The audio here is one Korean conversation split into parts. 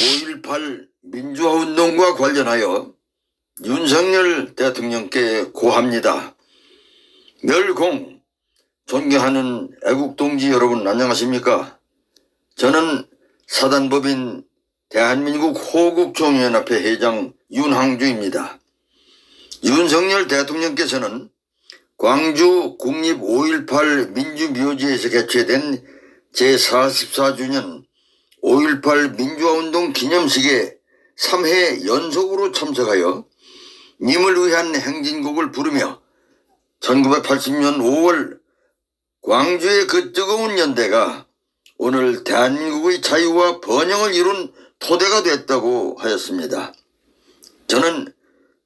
5.18 민주화운동과 관련하여 윤석열 대통령께 고합니다. 멸공, 존경하는 애국동지 여러분 안녕하십니까? 저는 사단법인 대한민국 호국종연합회 회장 윤항주입니다. 윤석열 대통령께서는 광주 국립 5.18 민주묘지에서 개최된 제44주년 5.18 민주화운동 기념식에 3회 연속으로 참석하여 님을 위한 행진곡을 부르며 1980년 5월 광주의 그 뜨거운 연대가 오늘 대한민국의 자유와 번영을 이룬 토대가 됐다고 하였습니다. 저는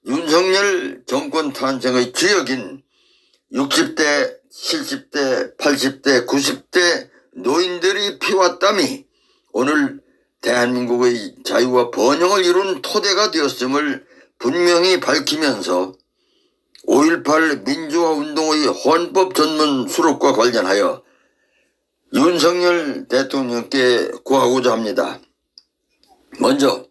윤석열 정권 탄생의 주역인 60대, 70대, 80대, 90대 노인들의 피와 땀이 오늘 대한민국의 자유와 번영을 이룬 토대가 되었음을 분명히 밝히면서 5.18 민주화운동의 헌법 전문 수록과 관련하여 윤석열 대통령께 고하고자 합니다. 먼저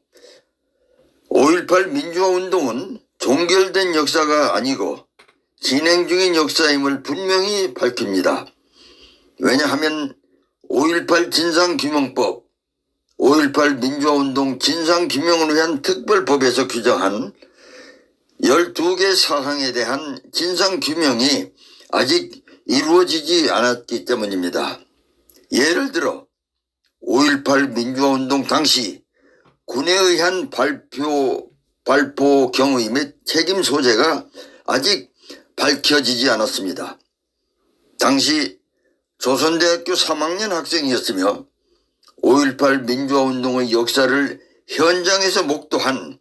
5.18 민주화운동은 종결된 역사가 아니고 진행 중인 역사임을 분명히 밝힙니다. 왜냐하면 5.18 진상규명법, 5.18 민주화운동 진상규명을 위한 특별법에서 규정한 12개 사항에 대한 진상규명이 아직 이루어지지 않았기 때문입니다. 예를 들어 5.18 민주화운동 당시 군에 의한 발포 경위 및 책임 소재가 아직 밝혀지지 않았습니다. 당시 조선대학교 3학년 학생이었으며 5.18 민주화운동의 역사를 현장에서 목도한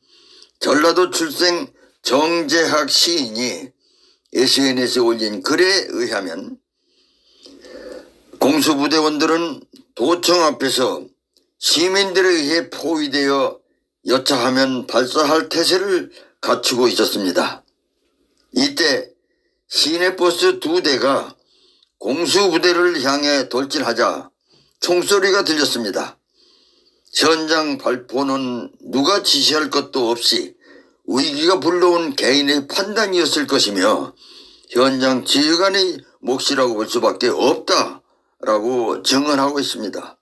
전라도 출생 정재학 시인이 SNS에 올린 글에 의하면 공수부대원들은 도청 앞에서 시민들에 의해 포위되어 여차하면 발사할 태세를 갖추고 있었습니다. 이때 시내버스 2대가 공수부대를 향해 돌진하자 총소리가 들렸습니다. 현장 발포는 누가 지시할 것도 없이 위기가 불러온 개인의 판단이었을 것이며 현장 지휘관의 몫이라고 볼 수밖에 없다라고 증언하고 있습니다.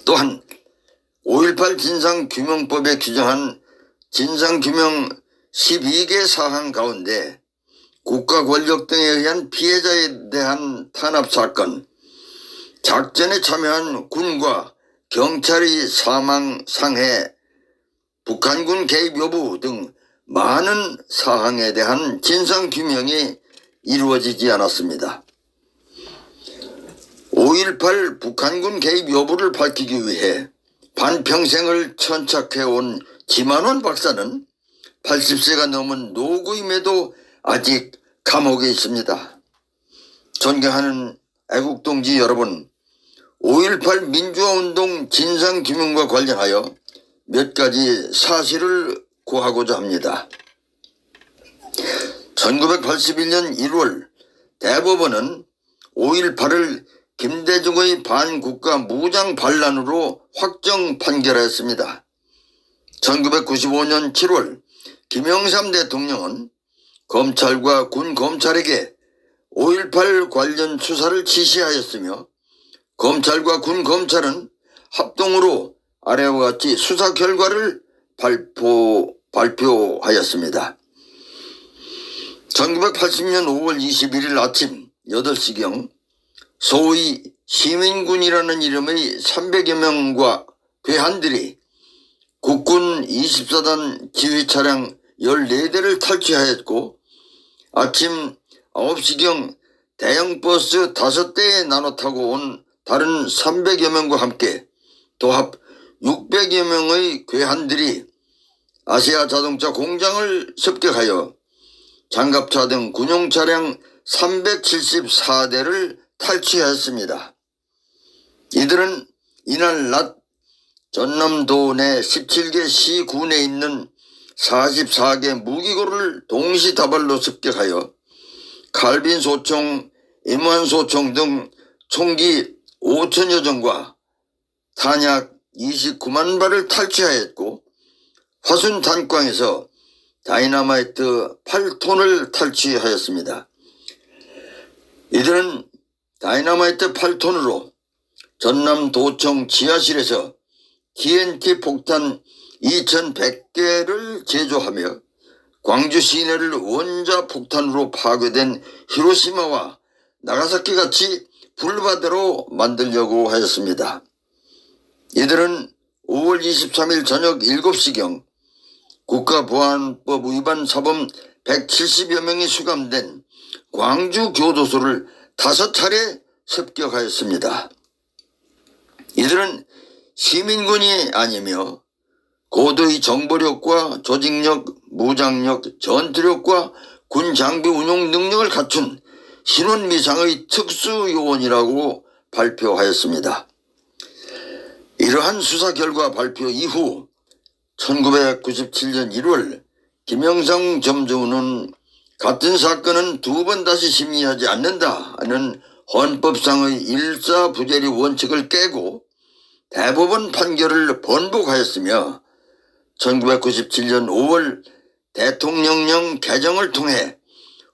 또한 5.18 진상규명법에 규정한 진상규명 12개 사항 가운데 국가 권력 등에 의한 피해자에 대한 탄압사건, 작전에 참여한 군과 경찰의 사망, 상해, 북한군 개입 여부 등 많은 사항에 대한 진상규명이 이루어지지 않았습니다. 5.18 북한군 개입 여부를 밝히기 위해 반평생을 천착해온 김한원 박사는 80세가 넘은 노구임에도 아직 감옥에 있습니다. 존경하는 애국동지 여러분, 5.18 민주화운동 진상규명과 관련하여 몇 가지 사실을 고하고자 합니다. 1981년 1월 대법원은 5.18을 김대중의 반국가 무장 반란으로 확정 판결하였습니다. 1995년 7월 김영삼 대통령은 검찰과 군검찰에게 5.18 관련 수사를 지시하였으며 검찰과 군검찰은 합동으로 아래와 같이 수사 결과를 발표하였습니다. 1980년 5월 21일 아침 8시경 소위 시민군이라는 이름의 300여 명과 괴한들이 국군 24단 지휘차량 14대를 탈취하였고 아침 9시경 대형버스 5대에 나눠 타고 온 다른 300여 명과 함께 도합 600여 명의 괴한들이 아시아 자동차 공장을 습격하여 장갑차 등 군용차량 374대를 탈취하였습니다. 이들은 이날 낮 전남도 내 17개 시군에 있는 44개 무기고를 동시다발로 습격하여 칼빈소총, M1소총 등 총기 5천여 정과 탄약 29만 발을 탈취하였고 화순 단광에서 다이너마이트 8톤을 탈취하였습니다. 이들은 다이너마이트 8톤으로 전남도청 지하실에서 TNT 폭탄 2100개를 제조하며 광주 시내를 원자 폭탄으로 파괴된 히로시마와 나가사키 같이 불바다로 만들려고 하였습니다. 이들은 5월 23일 저녁 7시경 국가보안법 위반 사범 170여 명이 수감된 광주 교도소를 5차례 습격하였습니다. 이들은 시민군이 아니며 고도의 정보력과 조직력, 무장력, 전투력과 군 장비 운용 능력을 갖춘 신원미상의 특수요원이라고 발표하였습니다. 이러한 수사 결과 발표 이후 1997년 1월 김영삼 점주는 같은 사건은 2번 다시 심리하지 않는다 하는 헌법상의 일사부재리 원칙을 깨고 대법원 판결을 번복하였으며 1997년 5월 대통령령 개정을 통해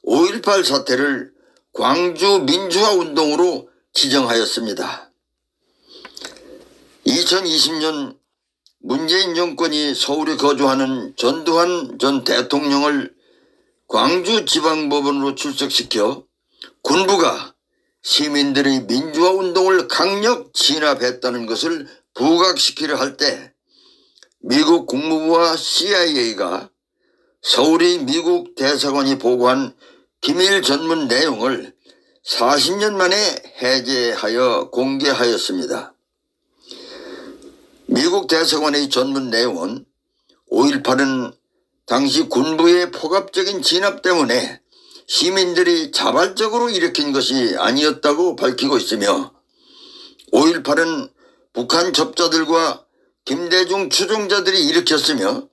5.18 사태를 광주 민주화 운동으로 지정하였습니다. 2020년 문재인 정권이 서울에 거주하는 전두환 전 대통령을 광주지방법원으로 출석시켜 군부가 시민들의 민주화 운동을 강력 진압했다는 것을 부각시키려 할 때 미국 국무부와 CIA가 서울의 미국 대사관이 보고한 기밀 전문 내용을 40년 만에 해제하여 공개하였습니다. 미국 대사관의 전문 내용은 5.18은 당시 군부의 폭압적인 진압 때문에 시민들이 자발적으로 일으킨 것이 아니었다고 밝히고 있으며 5.18은 북한 접자들과 김대중 추종자들이 일으켰으며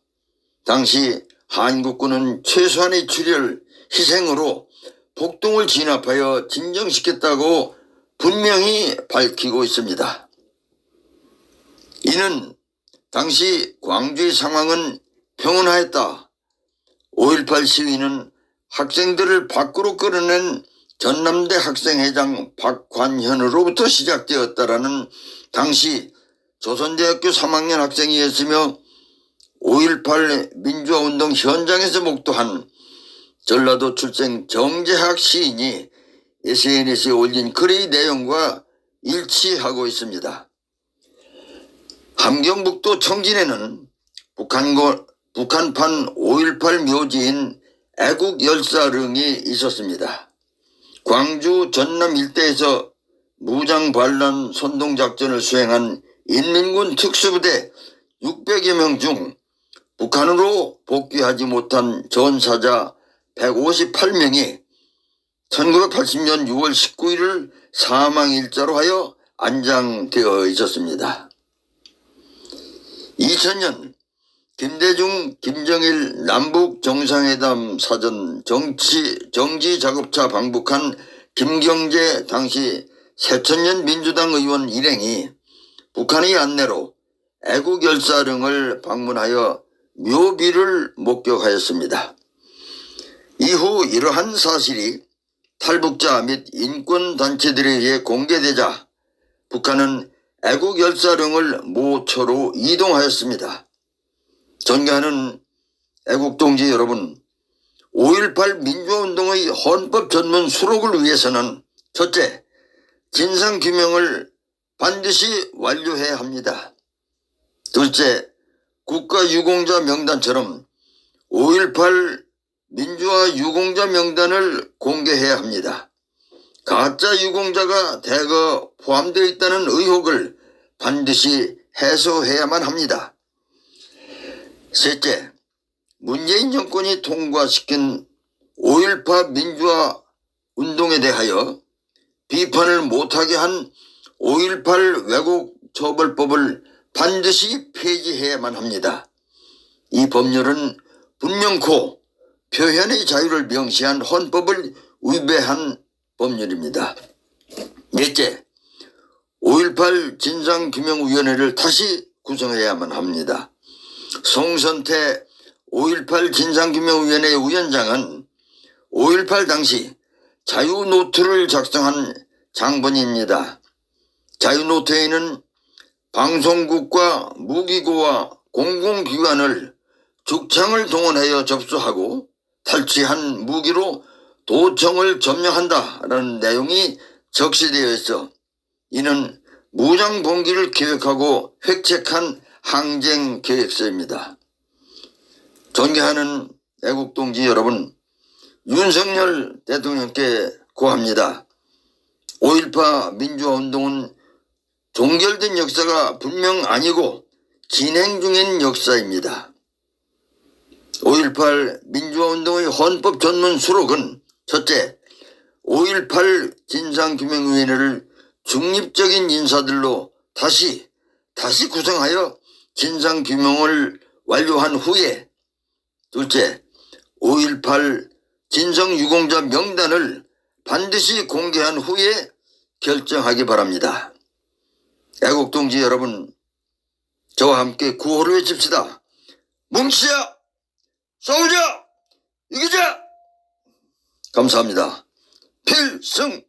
당시 한국군은 최소한의 출혈, 희생으로 폭동을 진압하여 진정시켰다고 분명히 밝히고 있습니다. 이는 당시 광주의 상황은 평온하였다. 5.18 시위는 학생들을 밖으로 끌어낸 전남대 학생회장 박관현으로부터 시작되었다라는 당시 조선대학교 3학년 학생이었으며 5.18 민주화운동 현장에서 목도한 전라도 출생 정재학 시인이 SNS에 올린 글의 내용과 일치하고 있습니다. 함경북도 청진에는 북한판 5.18 묘지인 애국열사릉이 있었습니다. 광주 전남 일대에서 무장반란 선동작전을 수행한 인민군 특수부대 600여 명 중 북한으로 복귀하지 못한 전사자 158명이 1980년 6월 19일을 사망일자로 하여 안장되어 있었습니다. 2000년 김대중, 김정일 남북 정상회담 사전 정지 작업차 방북한 김경재 당시 새천년 민주당 의원 일행이 북한의 안내로 애국열사릉을 방문하여 묘비를 목격하였습니다. 이후 이러한 사실이 탈북자 및 인권단체들에 의해 공개되자 북한은 애국열사릉을 모처로 이동하였습니다. 존경하는 애국동지 여러분, 5.18 민주화운동의 헌법 전문 수록을 위해서는 첫째, 진상규명을 반드시 완료해야 합니다. 둘째, 국가유공자 명단처럼 5.18 민주화 유공자 명단을 공개해야 합니다. 가짜 유공자가 대거 포함되어 있다는 의혹을 반드시 해소해야만 합니다. 셋째, 문재인 정권이 통과시킨 5.18 민주화 운동에 대하여 비판을 못하게 한 5.18 왜곡 처벌법을 반드시 폐지해야만 합니다. 이 법률은 분명코 표현의 자유를 명시한 헌법을 위배한 법률입니다. 넷째, 5.18 진상규명위원회를 다시 구성해야만 합니다. 송선태 5.18 진상규명위원회 위원장은 5.18 당시 자유노트를 작성한 장본인입니다. 자유노트에는 방송국과 무기고와 공공기관을 죽창을 동원하여 접수하고 탈취한 무기로 도청을 점령한다라는 내용이 적시되어 있어 이는 무장봉기를 계획하고 획책한 항쟁계획서입니다. 존경하는 애국동지 여러분, 윤석열 대통령께 고합니다. 5.18 민주화운동은 종결된 역사가 분명 아니고 진행 중인 역사입니다. 5.18 민주화운동의 헌법 전문 수록은 첫째, 5.18 진상규명위원회를 중립적인 인사들로 다시 구성하여 진상규명을 완료한 후에 둘째, 5.18 진성유공자 명단을 반드시 공개한 후에 결정하기 바랍니다. 애국동지 여러분, 저와 함께 구호를 외칩시다. 뭉치자! 싸우자! 이기자! 감사합니다. 필승!